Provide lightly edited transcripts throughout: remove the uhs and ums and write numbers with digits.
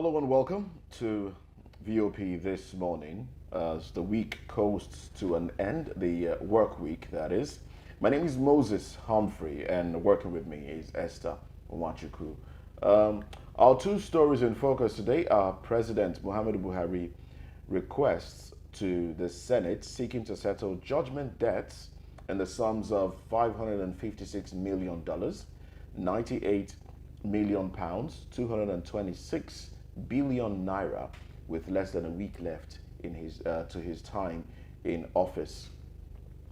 Hello and welcome to VOP this morning as the week coasts to an end, the work week that is. My name is Moses Humphrey and working with me is Esther Nwachukwu. Our two stories in focus today are President Muhammadu Buhari requests to the Senate seeking to settle judgment debts in the sums of $556 million, 98 million pounds, 226 billion naira, with less than a week left in his to his time in office.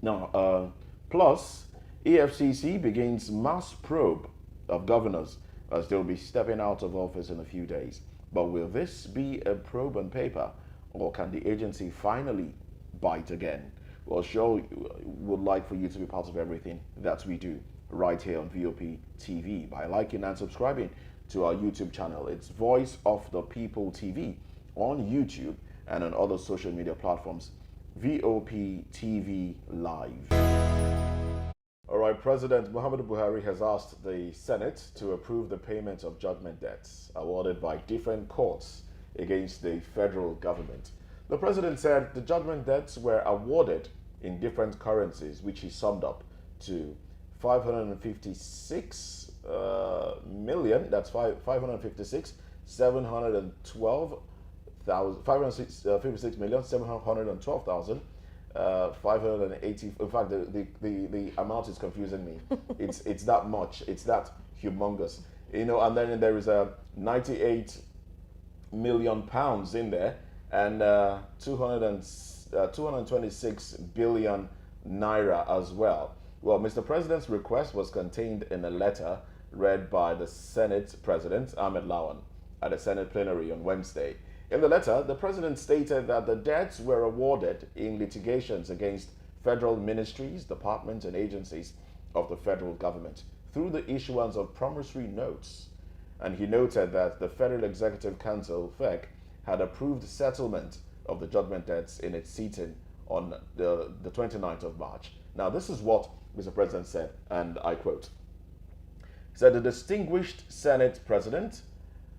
Now, plus, EFCC begins mass probe of governors as they'll be stepping out of office in a few days. But will this be a probe on paper, or can the agency finally bite again? Well, sure, would like for you to be part of everything that we do right here on VOP TV by liking and subscribing to our YouTube channel. It's Voice of the People TV on YouTube and on other social media platforms. VOP TV Live. All right, President Muhammadu Buhari has asked the Senate to approve the payment of judgment debts awarded by different courts against the federal government. The president said the judgment debts were awarded in different currencies, which he summed up to 556 million, that's 556, 712,000, 556 million, 712,000, 580. In fact, the amount is confusing me. It's that much. It's that humongous. You know, and then there is a 98 million pounds in there and 226 billion naira as well. Well, Mr. President's request was contained in a letter read by the Senate President, Ahmed Lawan, at the Senate plenary on Wednesday. In the letter, the President stated that the debts were awarded in litigations against federal ministries, departments, and agencies of the federal government through the issuance of promissory notes. And he noted that the Federal Executive Council, FEC, had approved settlement of the judgment debts in its sitting on the 29th of March. Now, this is what Mr. President said, and I quote, he said, the distinguished Senate President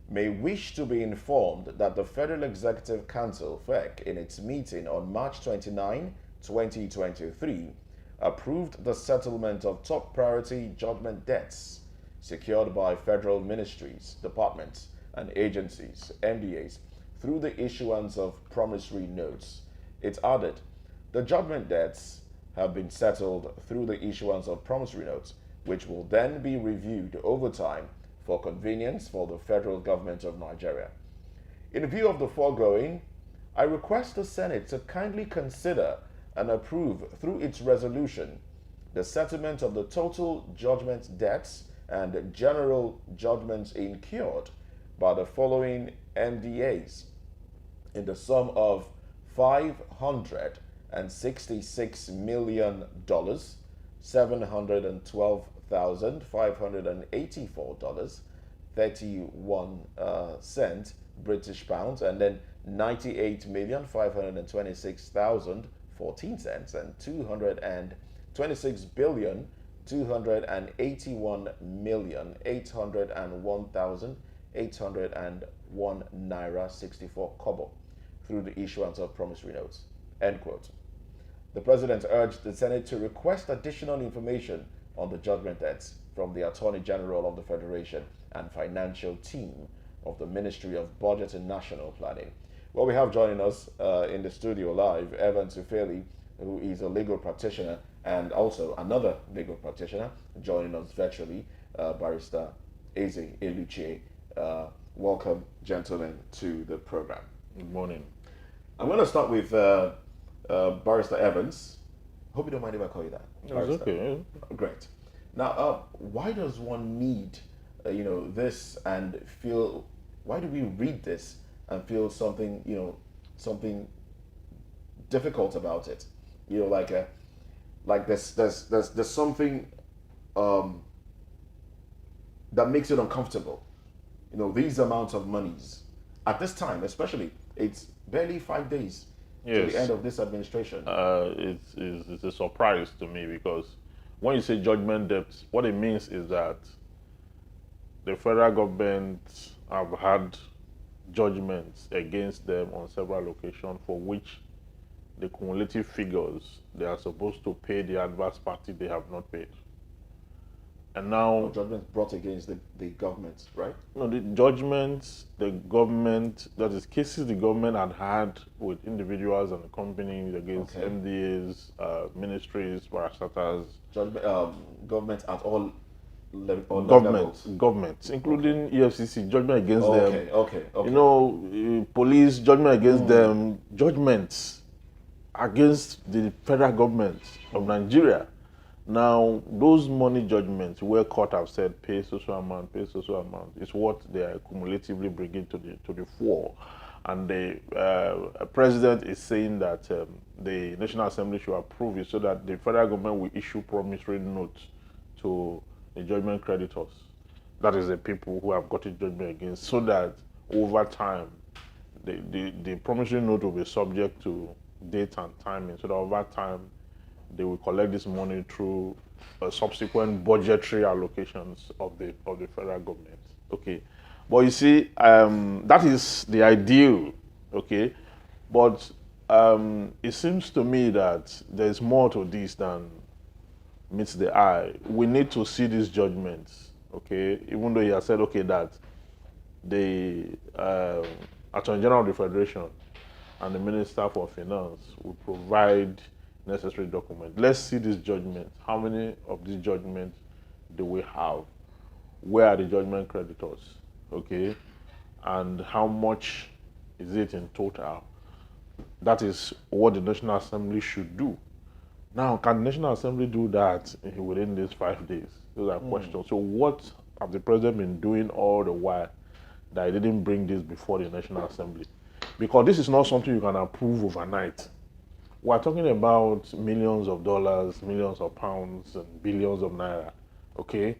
may wish to be informed that the Federal Executive Council, FEC, in its meeting on March 29, 2023, approved the settlement of top priority judgment debts secured by federal ministries, departments, and agencies, MDAs, through the issuance of promissory notes. It added, the judgment debts have been settled through the issuance of promissory notes, which will then be reviewed over time for convenience for the federal government of Nigeria. In view of the foregoing, I request the Senate to kindly consider and approve through its resolution the settlement of the total judgment debts and general judgments incurred by the following MDAs in the sum of $566 million, $712,584.31 British pounds, and then 98,526,014 and 226,281,801,801 naira 64 kobo through the issuance of promissory notes. End quote. The President urged the Senate to request additional information on the judgment debts from the Attorney General of the Federation and financial team of the Ministry of Budget and National Planning. Well, we have joining us in the studio live, Evans Ufeli, who is a legal practitioner, and also another legal practitioner joining us virtually, Barrister Eze Eluche. Welcome, gentlemen, to the program. Good morning. I'm going to start with Barrister Evans. Hope you don't mind if I call you that. That's okay. Great. Now, why does one need, this and feel? Why do we read this and feel something, something difficult about it? Like there's something that makes it uncomfortable. These amounts of monies at this time, especially, it's barely 5 days to the end of this administration. It's a surprise to me because when you say judgment debts, what it means is that the federal government have had judgments against them on several occasions for which the cumulative figures they are supposed to pay the adverse party they have not paid. And now, judgments brought against the government, right? no, the judgments the government, that is cases the government had with individuals and companies against MDAs, ministries, parastatals. Government at all Governments, including EFCC, judgment against them. Okay. You know, police, judgment against them, judgments against the federal government of Nigeria. Now, those money judgments where court have said pay social amount, is what they are cumulatively bringing to the fore. And the president is saying that the National Assembly should approve it so that the federal government will issue promissory notes to the judgment creditors. That is the people who have got a judgment against, so that over time, the promissory note will be subject to date and timing, so that over time, they will collect this money through subsequent budgetary allocations of the federal government. Okay, but you see, that is the ideal. Okay, but it seems to me that there is more to this than meets the eye. We need to see these judgments. Okay, even though he has said that the Attorney General of the Federation and the Minister for Finance will provide necessary documents. Let's see these judgments. How many of these judgments do we have? Where are the judgment creditors? Okay, and how much is it in total? That is what the National Assembly should do. Now, can the National Assembly do that within these 5 days? Those are questions. So what have the president been doing all the while that he didn't bring this before the National Assembly? Because this is not something you can approve overnight. We're talking about millions of dollars, millions of pounds, and billions of naira. Okay?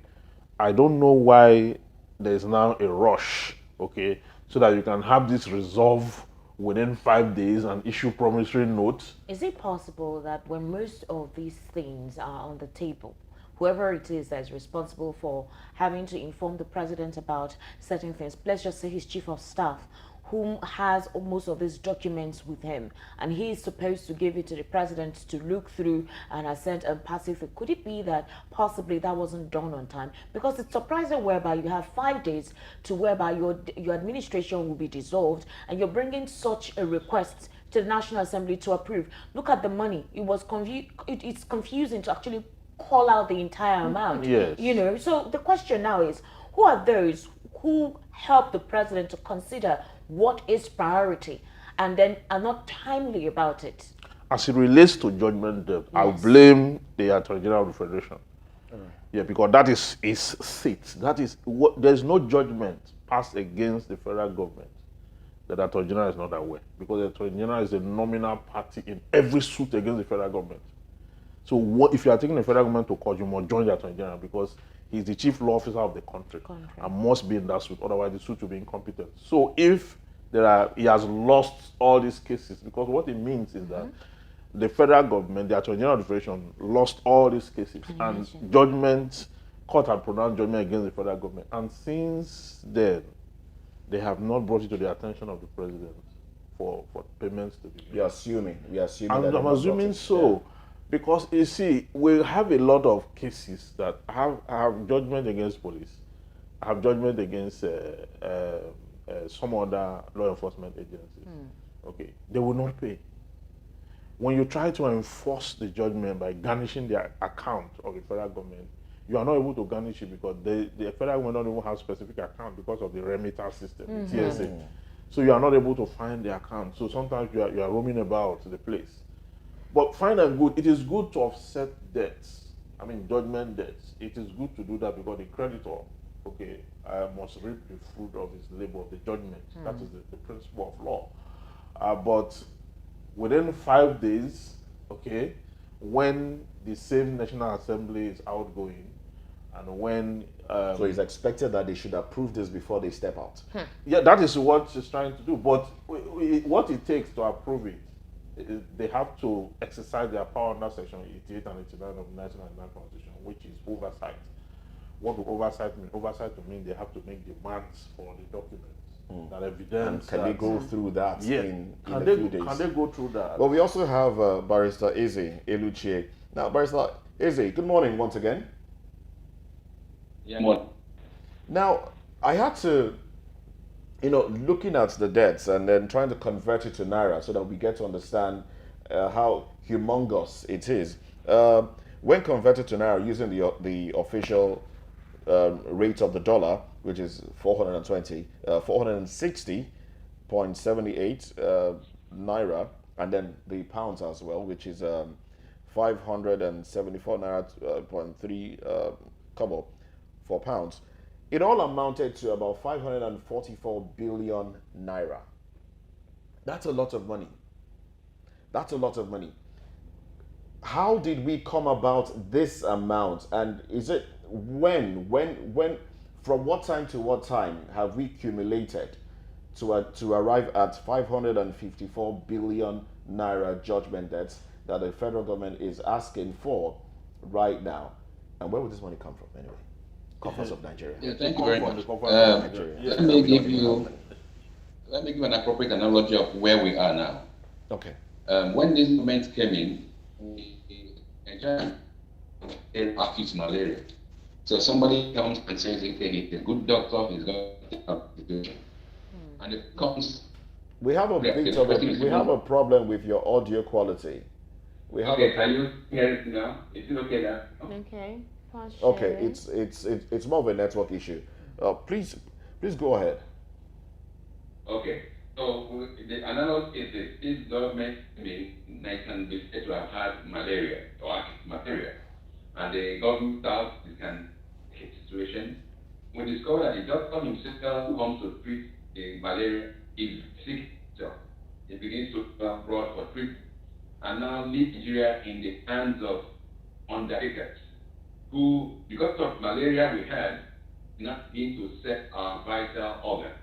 I don't know why there's now a rush, okay, so that you can have this resolve within 5 days and issue promissory notes. Is it possible that when most of these things are on the table, whoever it is that is responsible for having to inform the president about certain things, let's just say his chief of staff, whom has most of these documents with him, and he is supposed to give it to the president to look through and assent and pass it through? Could it be that possibly that wasn't done on time? Because it's surprising whereby you have 5 days to whereby your administration will be dissolved, and you're bringing such a request to the National Assembly to approve. Look at the money. It's confusing to actually call out the entire amount. Yes. You know, so the question now is, who are those who help the president to consider what is priority and then are not timely about it? As it relates to judgment debt, yes, I'll blame the Attorney General of the Federation. Yeah, because that is his seat. That is what, there's no judgment passed against the federal government that the Attorney General is not aware, because the Attorney General is a nominal party in every suit against the federal government. So if you are taking the federal government to court, you must join the Attorney General, because he's the chief law officer of the country and must be in that suit, otherwise the suit will be incompetent. So if he has lost all these cases, because what it means is that the federal government, the Attorney General of the Federation, lost all these cases, and court had pronounced judgment against the federal government. And since then, they have not brought it to the attention of the president for payments to be made. We are assuming. I'm assuming so. Yeah. Because you see, we have a lot of cases that have judgment against police, have judgment against some other law enforcement agencies. Okay, they will not pay. When you try to enforce the judgment by garnishing the account of the federal government, you are not able to garnish it, because the federal government don't even have specific account because of the remitter system, the TSA. So you are not able to find the account. So sometimes you are roaming about the place. But fine and good, it is good to offset debts. I mean, judgment debts. It is good to do that, because the creditor, okay, must reap the fruit of his labor, the judgment. That is the principle of law. But within 5 days, okay, when the same National Assembly is outgoing, and when... so it's expected that they should approve this before they step out. Yeah, that is what she's trying to do. But what it takes to approve it, they have to exercise their power under Section 88 and 89 of the 1999 Constitution, which is oversight. What do oversight mean? Oversight to mean they have to make demands for the documents. that evidence. And can they go through that in a few days? Can they go through that? Well, we also have Barrister Eze Eluchie. Now, Barrister Eze, good morning once again. Yeah, morning. Now, I had to, looking at the debts and then trying to convert it to Naira so that we get to understand how humongous it is. When converted to Naira using the official rate of the dollar, which is 460.78 Naira, and then the pounds as well, which is 574 Naira point 3 kobo for pounds. It all amounted to about 544 billion Naira. That's a lot of money. That's a lot of money. How did we come about this amount? And is it when, from what time to what time have we accumulated to arrive at 554 billion Naira judgment debts that the federal government is asking for right now? And where would this money come from anyway? Coffers of Nigeria. Yeah, thank you very much. Let me give an appropriate analogy of where we are now. Okay. When this movement came in, we enjoyed acute malaria. So somebody comes and says, okay, he's a good doctor, he's going to help the situation. And it comes. We have a problem with your audio quality. Can you hear it now? Is it okay now? Okay. Okay, it's more of a network issue. Please go ahead. Okay, so the analogy is this government can be said to have had malaria or acute malaria, and the government staff can take situation. We discover that the doctor himself comes to treat the malaria is sick, so he begins to abroad for treatment, and now leave Nigeria in the hands of undertakers who, because of malaria we had, not begin to sell our vital organs.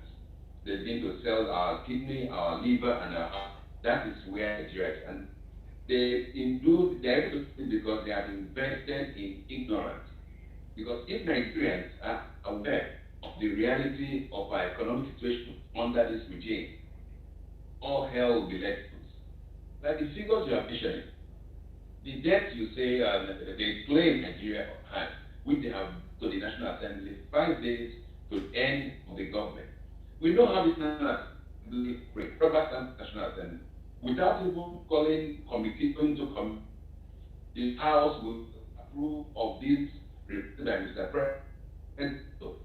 They begin to sell our kidney, our liver, and our heart. That is where Nigeria is. And they're able to do it because they have invested in ignorance. Because if Nigerians are aware of the reality of our economic situation under this regime, all hell will be let loose. Like the figures you are mentioning, the debt you say they claim Nigeria had, which they have to the National Assembly 5 days to the end of the government. We know how this National Assembly, National Assembly, without even calling committee into committee, the House will approve of this request by Mr. President. So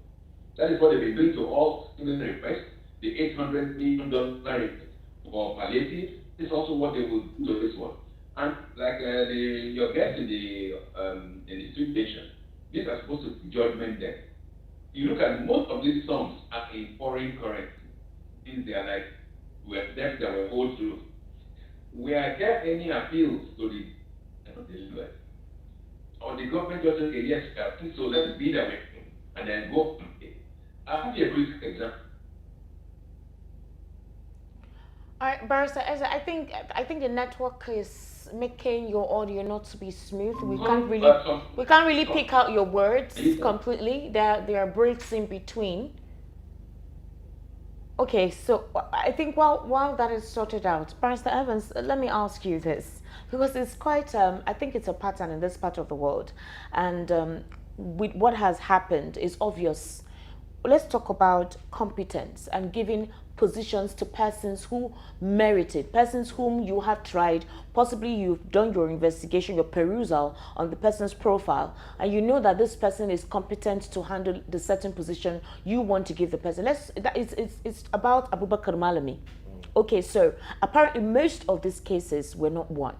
that is what they've been doing to all citizen requests. The $800 million for palliative is also what they will do to this one. And like your guest in the street nation, these are supposed to be judgment debt. You look at most of these sums are in foreign currency. These they are like debts that were owed to. We are get any appeals to the US or the government just say yes, so let's be that way and then go. I'll give you a quick example. All right, Barrister Eze, I think the network is making your audio not to be smooth. We can't really pick out your words completely. There are breaks in between. Okay, so I think while that is sorted out, Barrister Evans, let me ask you this, because it's quite I think it's a pattern in this part of the world, and with what has happened is obvious. Let's talk about competence and giving positions to persons who merit it, persons whom you have tried, possibly you've done your investigation, your perusal on the person's profile, and you know that this person is competent to handle the certain position you want to give the person. It's about Abubakar Malami. Okay, so apparently most of these cases were not won.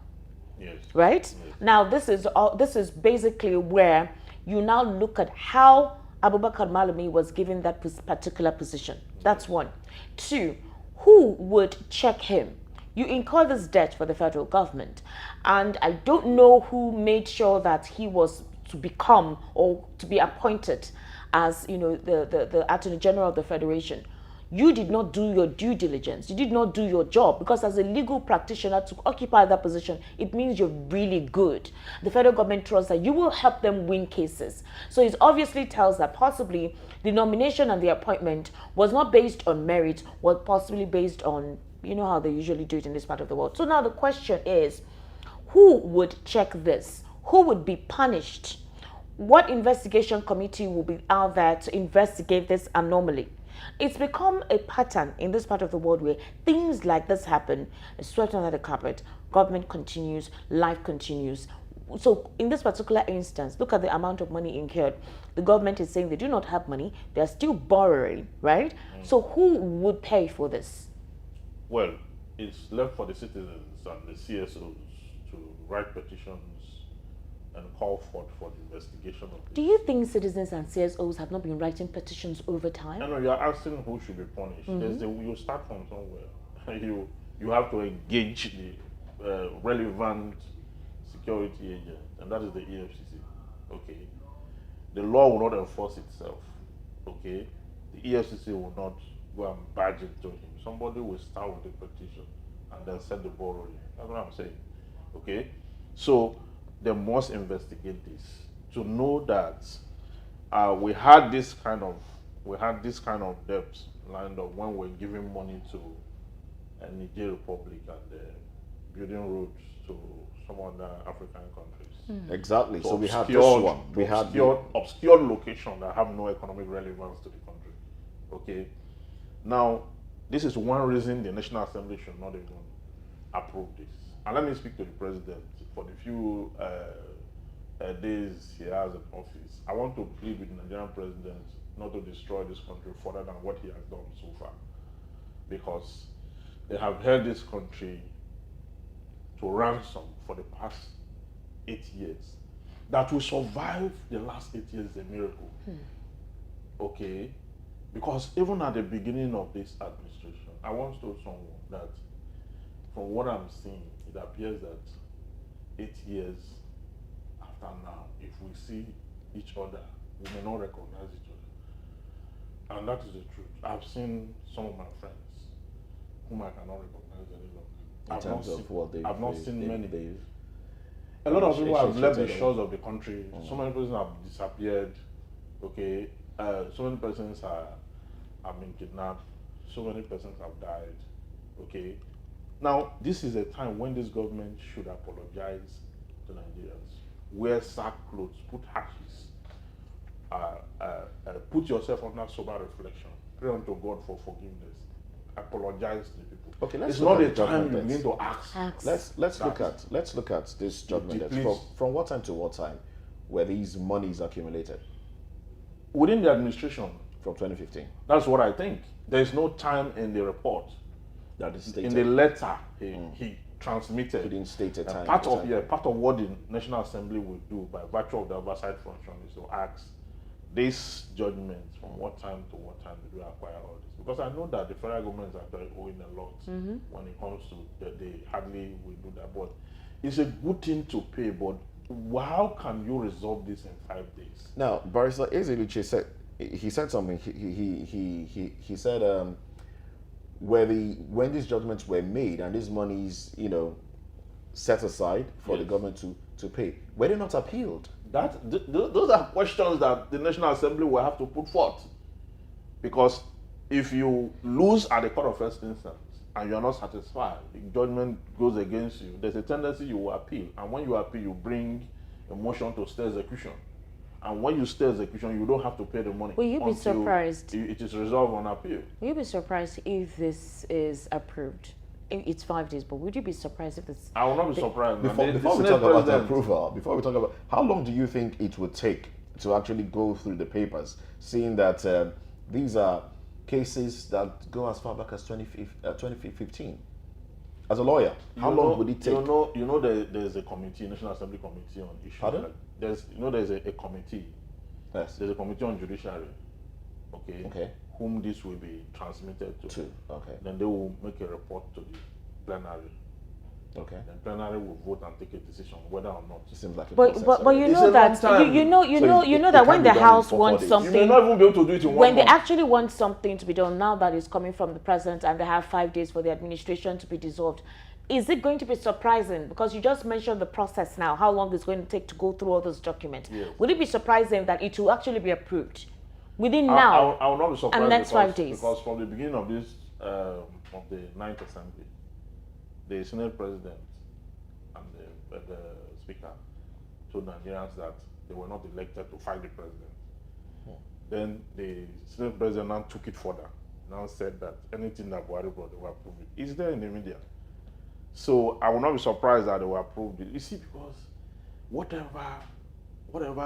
Yes. Right? Yes. Now this is basically where you now look at how Abubakar Malami was given that particular position. That's one. Two, who would check him? You incur this debt for the federal government, and I don't know who made sure that he was to become or to be appointed as the Attorney General of the Federation. you did not do your due diligence. You did not do your job, because as a legal practitioner to occupy that position, it means you're really good. The federal government trusts that you will help them win cases. So it obviously tells that possibly the nomination and the appointment was not based on merit, was possibly based on, you know how they usually do it in this part of the world. So now the question is, who would check this? Who would be punished? What investigation committee will be out there to investigate this anomaly? It's become a pattern in this part of the world where things like this happen, it's swept under the carpet, government continues, life continues. So in this particular instance, look at the amount of money incurred. The government is saying they do not have money, they're still borrowing, right? So who would pay for this? Well, it's left for the citizens and the CSOs to write petitions and call for the investigation of this. Do you think citizens and CSOs have not been writing petitions over time? No, you're asking who should be punished. You start from somewhere. You have to engage the relevant security agent, and that is the EFCC. Okay, the law will not enforce itself. Okay, the EFCC will not go and badge into him. Somebody will start with a petition and then set the ball rolling. That's what I'm saying. Okay, so they must investigate this to know that we had this kind of debt lined up when we're giving money to Niger Republic and building roads to some other African countries. Exactly. So we had this Obscure- one. We had obscure location that have no economic relevance to the country. Okay. Now, this is one reason the National Assembly should not even approve this. And let me speak to the president for the few days he has in office. I want to plead with the Nigerian president not to destroy this country further than what he has done so far, because they have held this country to ransom for the past 8 years. That will survive the last 8 years is a miracle. Okay? Because even at the beginning of this administration, I once told someone that from what I'm seeing, it appears that 8 years after now, if we see each other, we may not recognize each other. And that is the truth. I've seen some of my friends whom I cannot recognize any longer. I've not seen many. A lot of people have left the shores of the country. So many persons have disappeared. Okay, so many persons have been kidnapped. So many persons have died. Okay, now this is a time when this government should apologize to Nigerians. Wear sackcloth, put ashes, put yourself under sober reflection. Pray unto God for forgiveness. Apologize to the people. Okay, let's it's look not at a the time you judgment. need to ask. Let's look at this judgment. From what time to what time were these monies accumulated? Within the administration. From 2015. That's what I think. There is no time in the report. That is stated. In the letter he transmitted. He didn't state a time. Part of what the National Assembly will do by virtue of the oversight function is to ask this judgment from what time to what time do you acquire all this? Because I know that the federal government is actually owing a lot when it comes to they hardly will do that. But it's a good thing to pay, but how can you resolve this in 5 days? Now, Barrister Ezeluche said something. He said when these judgments were made and these monies, set aside for the government to pay, were they not appealed? Those are questions that the National Assembly will have to put forth. Because if you lose at the court of first instance and you are not satisfied, the judgment goes against you, there's a tendency you will appeal. And when you appeal, you bring a motion to stay execution. And when you stay execution, you don't have to pay the money. Will you be surprised? It is resolved on appeal. Will you be surprised if this is approved? It's 5 days, but would you be surprised if this? I will not be surprised. Before we talk about the approval, before we talk about how long do you think it would take to actually go through the papers, seeing that these are cases that go as far back as 2015? As a lawyer, how long would it take? There's a committee, National Assembly committee on issues. Pardon? There's a committee. Yes. There's a committee on judiciary. Okay. Whom this will be transmitted to. Okay. Then they will make a report to the plenary. Okay. Then plenary will vote and take a decision whether or not. It seems like a But process but already. you It's know a long that time. you know So it that can't when be the done in House 4 wants days. You may something, not even be able to do it in 1 when they month. actually want something to be done, now that is coming from the president and they have 5 days for the administration to be dissolved, is it going to be surprising? Because you just mentioned the process now, how long it's going to take to go through all those documents. Yes. Would it be surprising that it will actually be approved within I now will not be surprised and next because, 5 days? because from the beginning of this, of the Ninth Assembly, the Senate President and the Speaker told Nigerians that they were not elected to fight the president. Then the Senate President now took it further, now said that anything that Buhari brought, they will approve it. It's there in the media. So I will not be surprised that they will approve it. You see, because whatever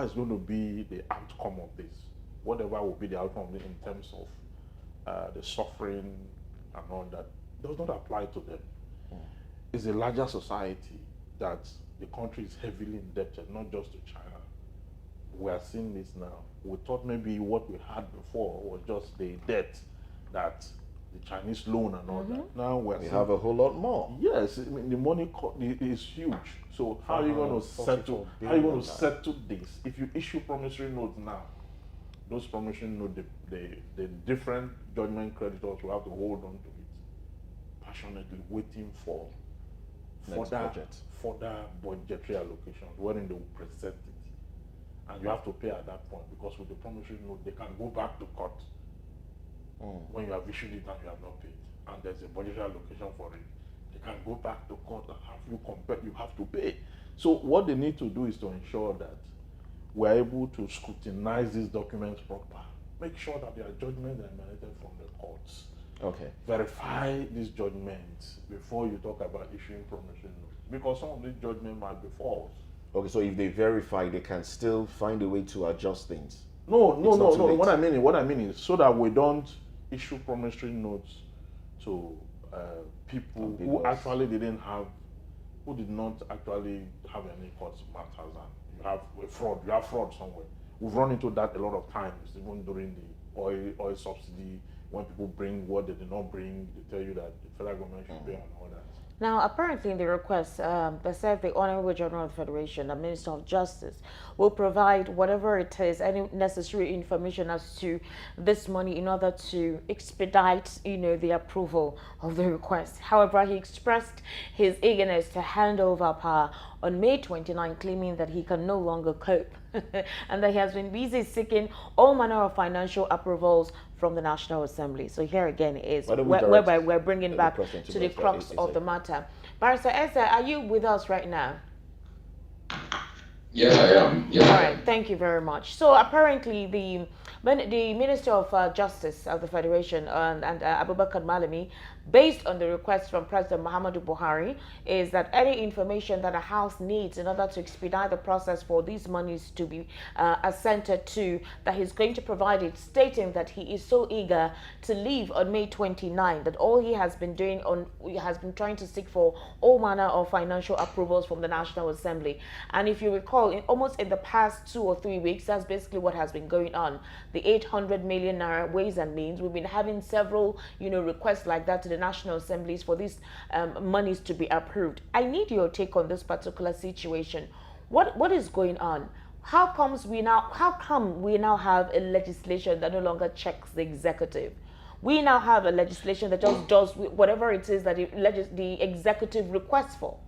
is going to be the outcome of this, whatever will be the outcome of it in terms of the suffering and all that, does not apply to them. It's a larger society that the country is heavily indebted, not just to China. We are seeing this now. We thought maybe what we had before was just the debt that the Chinese loan and all that. Now we're We seeing, have a whole lot more. yes, I mean, the money is huge. So how are you going to settle? How are you going to settle this? If you issue promissory notes now, those promissory notes, the different judgment creditors will have to hold on to it, passionately waiting for Next budget. further budgetary allocations when they will present it. And you have to pay at that point, because with the promissory note, they can go back to court when you have issued it and you have not paid, and there's a budgetary allocation for it. They can go back to court and have you compare. You have to pay. So what they need to do is to ensure that we're able to scrutinize these documents proper, make sure that their judgments are emanated from the courts. Okay. Verify these judgments before you talk about issuing promissory notes, because some of these judgments might be false. Okay, so if they verify, they can still find a way to adjust things. No. It's not too late. What I mean is so that we don't issue promissory notes to people who Ambiguous. actually didn't have, who did not actually have any court matters, and you have a fraud. You have fraud somewhere. We've run into that a lot of times, even during the oil subsidy, when people bring what they did not bring, they tell you that the federal government should pay and all that. Now, apparently in the request, they said the Honorable General of the Federation, the Minister of Justice, will provide whatever it is, any necessary information as to this money in order to expedite, the approval of the request. However, he expressed his eagerness to hand over power on May 29, claiming that he can no longer cope and that he has been busy seeking all manner of financial approvals from the National Assembly. So here again is whereby we're bringing the back question to to the Barrister crux of the matter. Barrister Esther, are you with us right now? Yes, I am. Yes, All I right, am. thank you very much. So apparently the Minister of Justice of the Federation and Abubakar Malami, based on the request from President Muhammadu Buhari, is that any information that a house needs in order to expedite the process for these monies to be assented to, that he's going to provide it, stating that he is so eager to leave on May 29, that all he has been doing he has been trying to seek for all manner of financial approvals from the National Assembly. And if you recall, almost in the past 2 or 3 weeks, that's basically what has been going on. The 800 million naira ways and means, we've been having several, requests like that to the National Assemblies for these monies to be approved. I need your take on this particular situation. What is going on? How come we now have a legislation that no longer checks the executive? We now have a legislation that just does whatever it is that the executive requests for.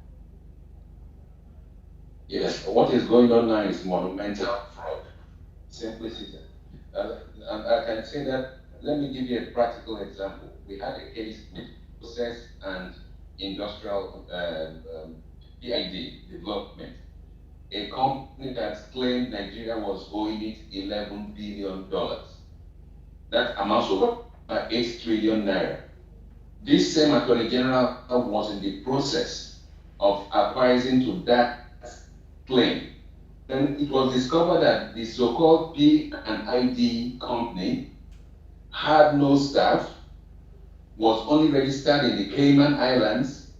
Yes, what is going on now is monumental fraud. Simply stated. And I can say that, let me give you a practical example. We had a case with process and industrial PID development. A company that claimed Nigeria was owing it $11 billion. That amounts to 8 trillion naira. This same Attorney General was in the process of acquiescing to that claim. Then it was discovered that the so-called P&ID company had no staff, was only registered in the Cayman Islands,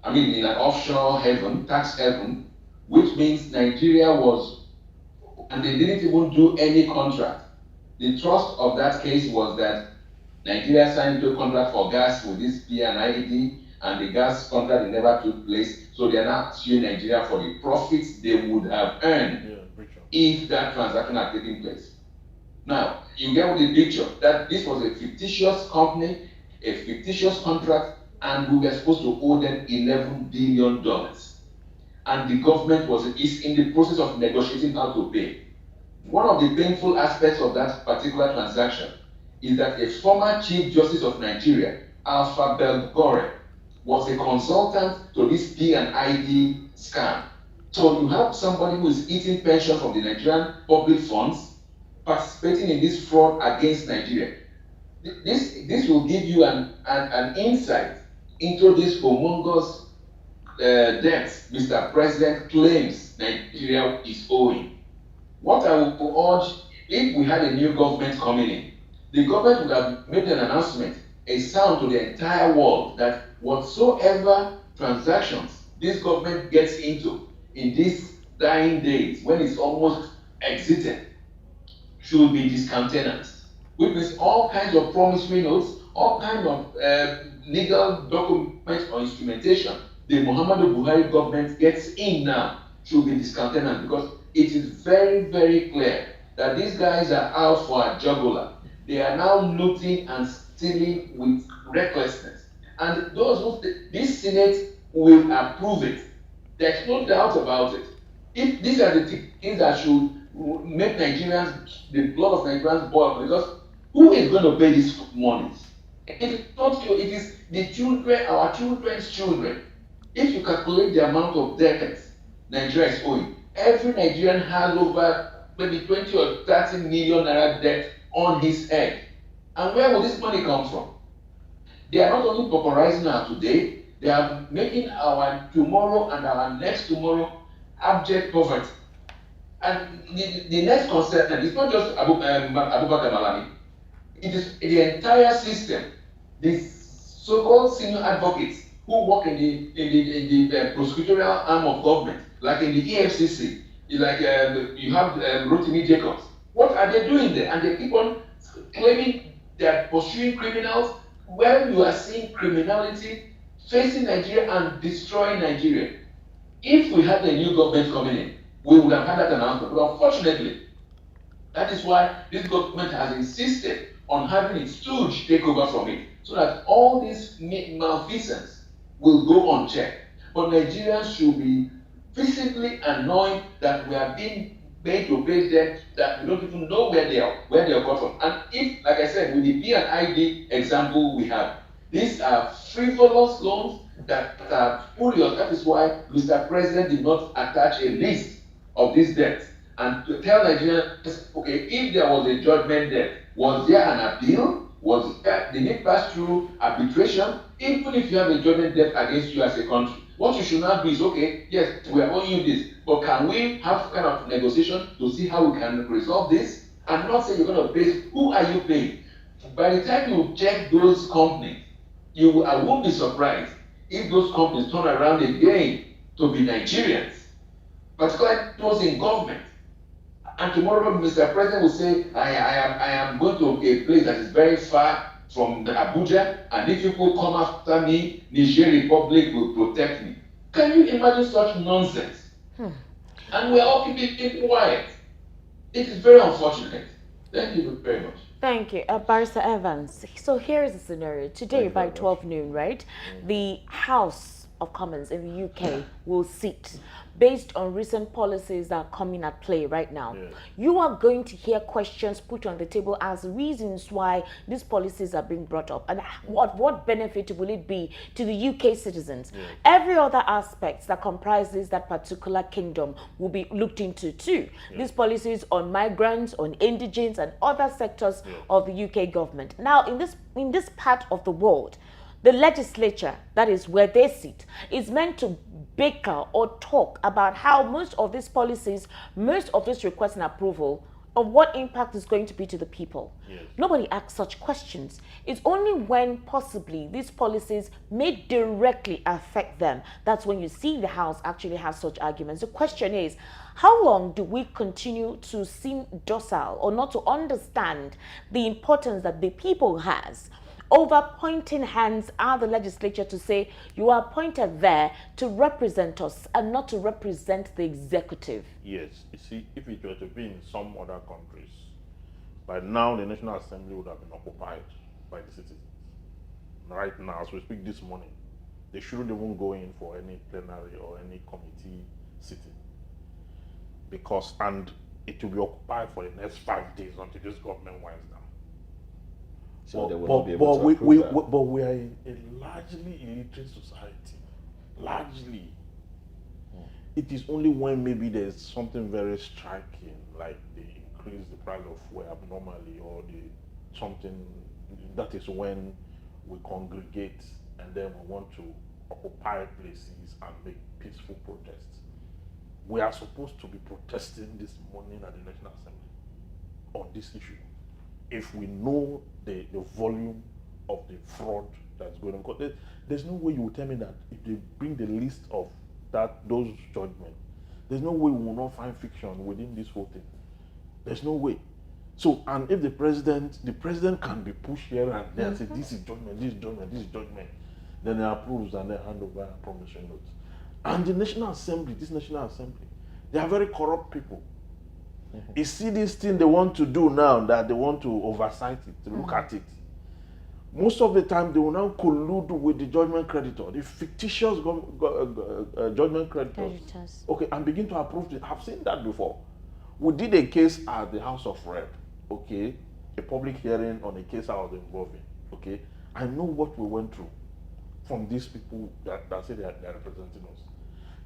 in an offshore haven, tax haven, which means Nigeria was, and they didn't even do any contract. The thrust of that case was that Nigeria signed a contract for gas with this P&ID, and the gas contract never took place. So they are now suing Nigeria for the profits they would have earned if that transaction had taken place. Now, you get the picture that this was a fictitious company, a fictitious contract, and we were supposed to owe them $11 billion. And the government is in the process of negotiating how to pay. One of the painful aspects of that particular transaction is that a former Chief Justice of Nigeria, Alpha Belgore, was a consultant to this P&ID scam. So you have somebody who is eating pension from the Nigerian public funds, participating in this fraud against Nigeria. This will give you an insight into this humongous debts Mr. President claims Nigeria is owing. What I would urge, if we had a new government coming in, the government would have made an announcement, a sound to the entire world that whatsoever transactions this government gets into in these dying days, when it's almost exited, should be discountenanced. Which means all kinds of promissory notes, all kinds of legal documents or instrumentation the Muhammadu Buhari government gets in now should be discountenanced, because it is very, very clear that these guys are out for a jugular. They are now looting and stealing with recklessness. And those who, this Senate will approve it. There's no doubt about it. If these are the things that should make Nigerians, the blood of Nigerians boil, because who is going to pay these monies? It is not you, it is the children, our children's children. If you calculate the amount of debt Nigeria is owing, every Nigerian has over maybe 20 or 30 million naira debt on his head. And where will this money come from? They are not only pauperizing our today, they are making our tomorrow and our next tomorrow abject poverty. And the next concern is not just Abubakar Malami, it is the entire system. The so-called senior advocates who work in the prosecutorial arm of government, like in the EFCC, like you have Rotimi Jacobs. What are they doing there? And they keep on claiming they are pursuing criminals, when you are seeing criminality facing Nigeria and destroying Nigeria. If we had a new government coming in, we would have had that announcement. But unfortunately, that is why this government has insisted on having its stooge take over from it, so that all these malfeasance will go unchecked. But Nigerians should be visibly annoyed that we are being made to pay debt that we don't even know where they are got from. And if, like I said, with the P&ID example we have, these are frivolous loans that are spurious. That is why Mr. President did not attach a list of these debts and to tell Nigerians, okay, if there was a judgment debt, was there an appeal? Did it pass through arbitration? Even if you have a judgment debt against you as a country, what you should now do is, okay, yes, we are owing you this, but can we have kind of negotiation to see how we can resolve this? And not say you're going to pay. Who are you paying? By the time you check those companies, I won't be surprised if those companies turn around again to be Nigerians, particularly those in government. And tomorrow, Mr. President will say, I am going to a place that is very far from Abuja, and if people come after me, Niger Republic will protect me. Can you imagine such nonsense? And we are all keeping quiet. It is very unfortunate. Thank you very much. Thank you. Barrister Evans. So here is the scenario. Today by 12 noon, right, the House of Commons in the UK will sit based on recent policies that are coming at play right now. You are going to hear questions put on the table as reasons why these policies are being brought up, and what benefit will it be to the UK citizens. Every other aspect that comprises that particular kingdom will be looked into too. These policies on migrants, on indigents, and other sectors of the UK government. Now, in this part of the world, the legislature, that is where they sit, is meant to bicker or talk about how most of these policies, most of this request and approval, of what impact is going to be to the people. Nobody asks such questions. It's only when possibly these policies may directly affect them, that's when you see the House actually have such arguments. The question is, how long do we continue to seem docile or not to understand the importance that the people has over pointing hands at the legislature to say you are appointed there to represent us and not to represent the executive. Yes, you see, if it were to be in some other countries, by now the National Assembly would have been occupied by the citizens. Right now, as we speak this morning, they shouldn't even go in for any plenary or any committee sitting. Because, and it will be occupied for the next 5 days until this government winds down. So they will not be able to approve that. But we are in a largely illiterate society. Largely. It is only when maybe there's something very striking, like they increase the price of fuel abnormally, or something, that is when we congregate and then we want to occupy places and make peaceful protests. We are supposed to be protesting this morning at the National Assembly on this issue. If we know the volume of the fraud that's going on, there's no way you will tell me that if they bring the list of those judgments, there's no way we will not find fiction within this whole thing. There's no way. So, and if the president can be pushed here and there and say, this is judgment, this is judgment, this is judgment, then he approves and then hand over a promissory note. And the National Assembly, they are very corrupt people. You see this thing they want to do now, that they want to oversight it, to look at it. Most of the time, they will now collude with the judgment creditor, the fictitious judgment creditors. Okay, and begin to approve it. I've seen that before. We did a case at the House of Rep, okay, a public hearing on a case I was involved in, okay. I know what we went through from these people that say they are representing us.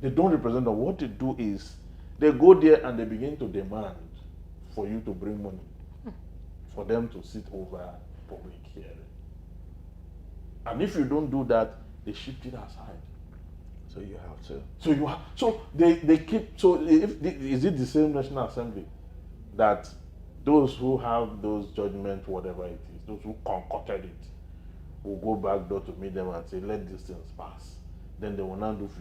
They don't represent us. What they do is, they go there and they begin to demand for you to bring money for them to sit over public hearing. And if you don't do that, they shift it aside. So you have to. So they keep. So is it the same National Assembly that those who have those judgments, whatever it is, those who concocted it, will go back door to meet them and say, let these things pass. Then they will now do 50-50.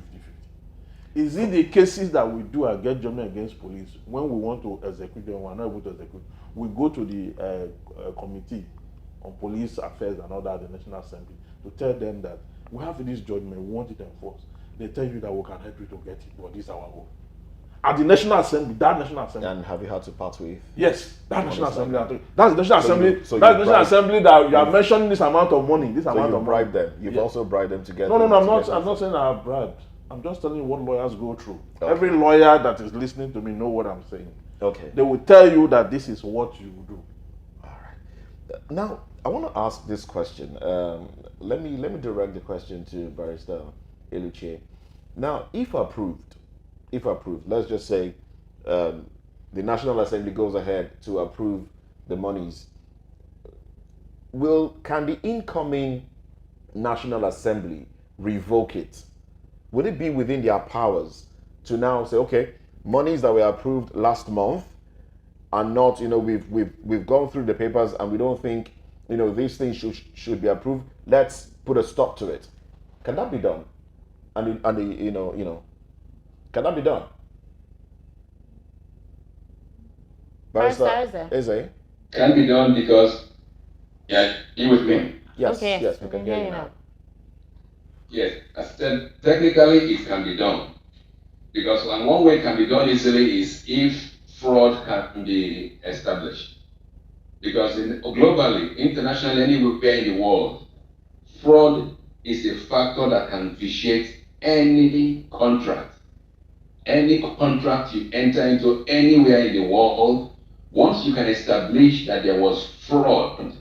Is it the cases that we do get judgment against police, when we want to execute them, we are not able to execute, we go to the committee on police affairs and all that, the National Assembly, to tell them that we have this judgment, we want it enforced. They tell you that we can help you to get it, but this is our goal. At the National Assembly, that National Assembly. And have you had to part with? Yes, that National Assembly. That's the National Assembly. That's the National Assembly that you are mentioning this amount of money. This amount of bribe them. You've also bribed them to get. No, I'm not saying I have bribed. I'm just telling you what lawyers go through. Okay. Every lawyer that is listening to me know what I'm saying. Okay. They will tell you that this is what you do. All right. Now, I want to ask this question. Let me direct the question to Barrister Eluche. Now, if approved, let's just say the National Assembly goes ahead to approve the monies. Can the incoming National Assembly revoke it? Would it be within their powers to now say, okay, monies that were approved last month are not, we've gone through the papers and we don't think, these things should be approved. Let's put a stop to it. Can that be done? And can that be done? Barrister Eze? Can be done because, you with me? Yes, okay. Yes, we can hear you now. Yes, as said, technically it can be done. Because one way it can be done easily is if fraud can be established. Because globally, internationally, anywhere in the world, fraud is a factor that can vitiate any contract. Any contract you enter into anywhere in the world, once you can establish that there was fraud,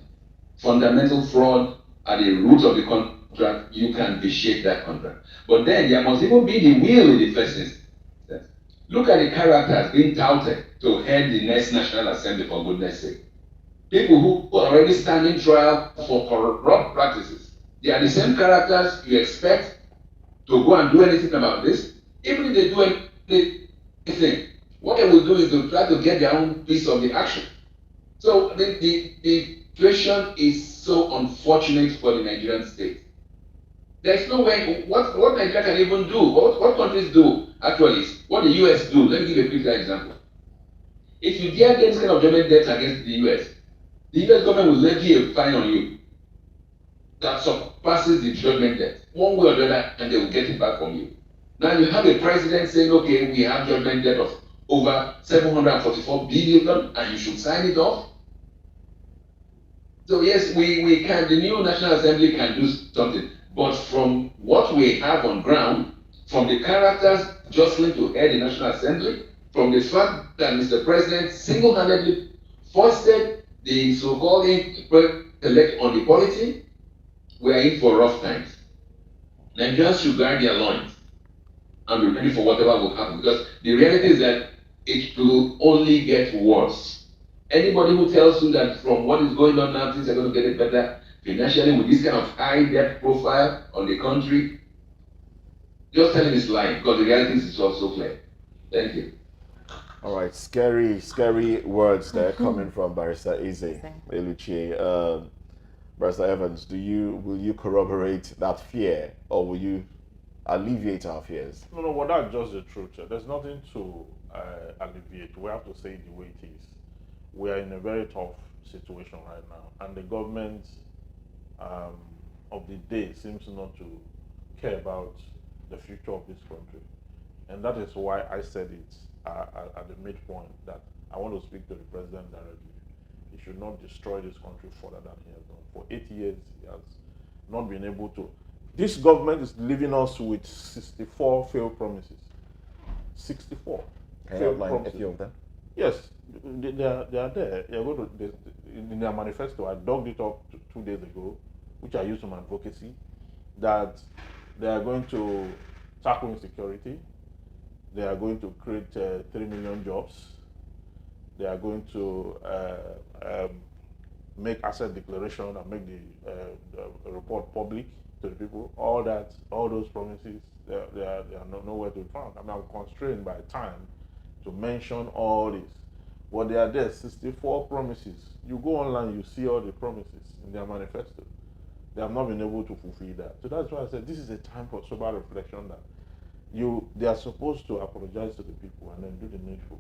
fundamental fraud at the root of the contract, you can vitiate that contract. But then there must even be the will in the first instance. Look at the characters being touted to head the next National Assembly, for goodness sake. People who are already standing trial for corrupt practices. They are the same characters you expect to go and do anything about this. Even if they do anything, what they will do is to try to get their own piece of the action. So the situation is so unfortunate for the Nigerian state. There's no way, what Nigeria can even do, what countries do actually, is what the US do. Let me give a quick example. If you dare get this kind of judgment debt against the US government will levy a fine on you. that surpasses the judgment debt. One way or the other, and they will get it back from you. Now you have a president saying, okay, we have judgment debt of over 744 billion and you should sign it off. So yes, we can, the new National Assembly can do something. But from what we have on ground, from the characters jostling to head the National Assembly, from the fact that Mr. President single-handedly foisted the so-called elect on the polity, we are in for rough times. Nigerians should guard their loins and be ready for whatever will happen, because the reality is that it will only get worse. Anybody who tells you that from what is going on now, things are going to get better financially with this kind of high debt profile on the country, just telling is lying, because the reality is also clear. Thank you. All right, scary words there coming from Barrister Eze Eluchie. Barrister Evans, will you corroborate that fear, or will you alleviate our fears? No, well, that's just the truth. There's nothing to alleviate. We have to say it the way it is. We are in a very tough situation right now, and the government of the day seems not to care about the future of this country. And that is why I said it at the midpoint that I want to speak to the president directly. He should not destroy this country further than he has done. For 8 years, he has not been able to. This government is leaving us with 64 failed promises. 64. Can you outline a few of them? Yes, they are there. They are going to, in their manifesto, I dug it up 2 days ago, which I used in my advocacy, that they are going to tackle insecurity. They are going to create 3 million jobs. They are going to make asset declaration and make the report public to the people. All those promises, they are nowhere to be found. I mean, I'm constrained by time to mention all this. But they are there, 64 promises. You go online, you see all the promises in their manifesto. They have not been able to fulfill that. So that's why I said this is a time for sober reflection, that they are supposed to apologize to the people and then do the needful.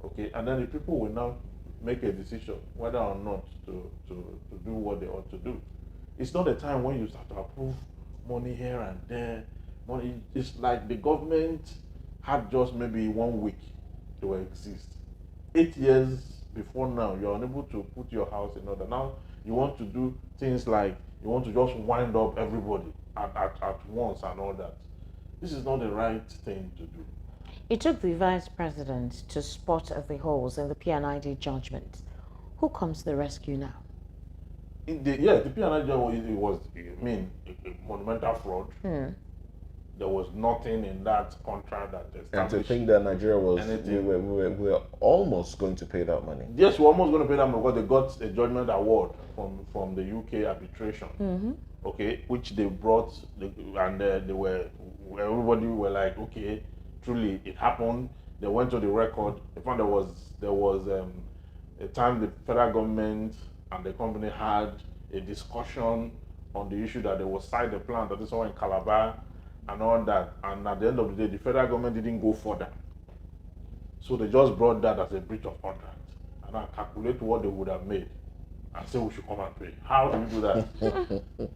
Okay, and then the people will now make a decision whether or not to do what they ought to do. It's not a time when you start to approve money here and there. Money, it's like the government had just maybe 1 week to exist. 8 years before now, you're unable to put your house in order. Now you want to do things like you want to just wind up everybody at once and all that. This is not the right thing to do. It took the vice president to spot the holes in the P&ID judgment. Who comes to the rescue now? The P&ID judgment was a monumental fraud. There was nothing in that contract that established. And to think that Nigeria was, we were almost going to pay that money. Yes, we're almost going to pay that money because they got a judgment award from the UK arbitration. Okay, which they brought, and everybody were like, okay, truly it happened. They went to the record. They found there was a time the federal government and the company had a discussion on the issue that they will site the plant that is all in Calabar and all that. And at the end of the day, the federal government didn't go further. So they just brought that as a breach of contract. And I calculate what they would have made and say we should come and pay. How do we do that?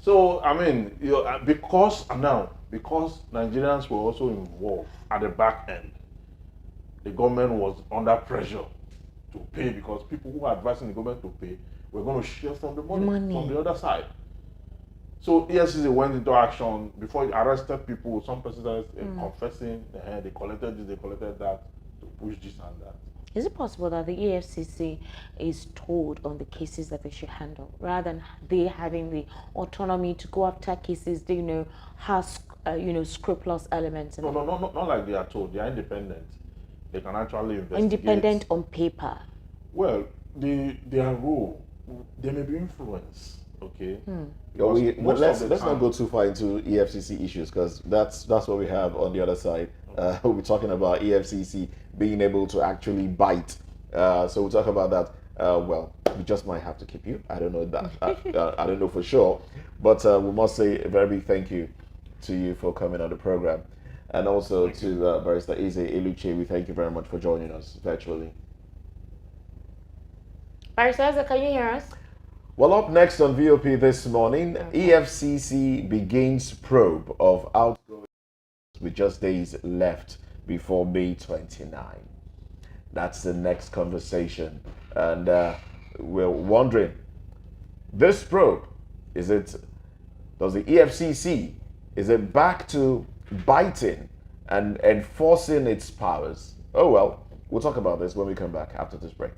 So, I mean, because Nigerians were also involved at the back end, the government was under pressure to pay, because people who were advising the government to pay were going to share from the money from the other side. So EFCC went into action before it arrested people. Some persons confessing they collected this, they collected that, to push this and that. Is it possible that the EFCC is told on the cases that they should handle, rather than they having the autonomy to go after cases they has scrupulous elements? No, not like they are told. They are independent. They can actually investigate. Independent on paper. Well, their role, they may be influenced. Okay. Let's not go too far into EFCC issues, because that's what we have on the other side. We'll be talking about EFCC being able to actually bite. So we'll talk about that. We just might have to keep you. I don't know that. I don't know for sure. But we must say a very big thank you to you for coming on the program. And also to Barrister Eze Eluchie, we thank you very much for joining us virtually. Barrister Eze, can you hear us? Well, up next on VOP this morning, EFCC begins probe of outgoing with just days left before May 29. That's the next conversation. And we're wondering, this probe, does the EFCC, is it back to biting and enforcing its powers? Oh well, we'll talk about this when we come back after this break.